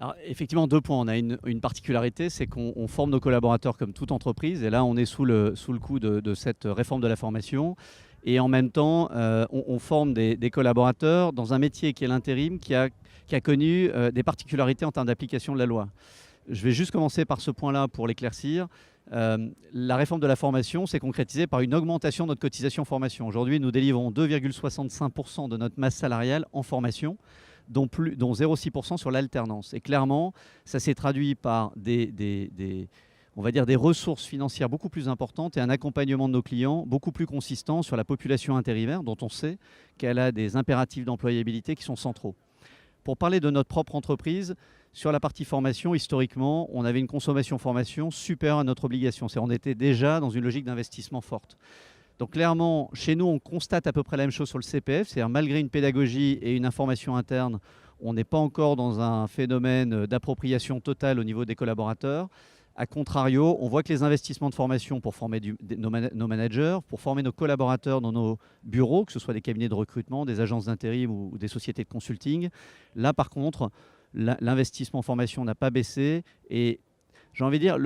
Alors, effectivement, 2 points. On a une particularité, c'est qu'on forme nos collaborateurs comme toute entreprise. Et là, on est sous le coup de cette réforme de la formation. Et en même temps, on forme des collaborateurs dans un métier qui est l'intérim, qui a connu des particularités en termes d'application de la loi. Je vais juste commencer par ce point-là pour l'éclaircir. La réforme de la formation s'est concrétisée par une augmentation de notre cotisation formation. Aujourd'hui, nous délivrons 2,65% de notre masse salariale en formation, dont 0,6% sur l'alternance. Et clairement, ça s'est traduit par on va dire des ressources financières beaucoup plus importantes et un accompagnement de nos clients beaucoup plus consistant sur la population intérimaire, dont on sait qu'elle a des impératifs d'employabilité qui sont centraux. Pour parler de notre propre entreprise, sur la partie formation, historiquement, on avait une consommation formation supérieure à notre obligation. On était déjà dans une logique d'investissement forte. Donc clairement, chez nous, on constate à peu près la même chose sur le CPF, c'est-à-dire malgré une pédagogie et une information interne, on n'est pas encore dans un phénomène d'appropriation totale au niveau des collaborateurs. A contrario, on voit que les investissements de formation pour former nos managers, pour former nos collaborateurs dans nos bureaux, que ce soit des cabinets de recrutement, des agences d'intérim ou des sociétés de consulting, là par contre, l'investissement en formation n'a pas baissé. Et j'ai envie de dire,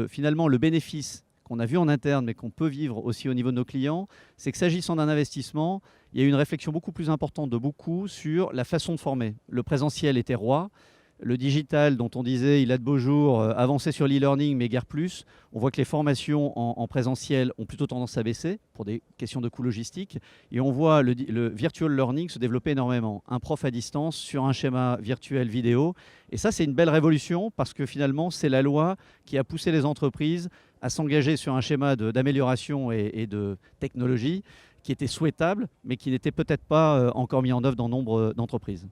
finalement, le bénéfice qu'on a vu en interne, mais qu'on peut vivre aussi au niveau de nos clients, c'est que s'agissant d'un investissement, il y a eu une réflexion beaucoup plus importante de beaucoup sur la façon de former. Le présentiel était roi. Le digital, dont on disait il a de beaux jours, avançait sur l'e-learning, mais guère plus. On voit que les formations en présentiel ont plutôt tendance à baisser pour des questions de coûts logistiques. Et on voit le virtual learning se développer énormément. Un prof à distance sur un schéma virtuel vidéo. Et ça, c'est une belle révolution parce que finalement, c'est la loi qui a poussé les entreprises à s'engager sur un schéma d'amélioration et de technologie qui était souhaitable, mais qui n'était peut-être pas encore mis en œuvre dans nombre d'entreprises.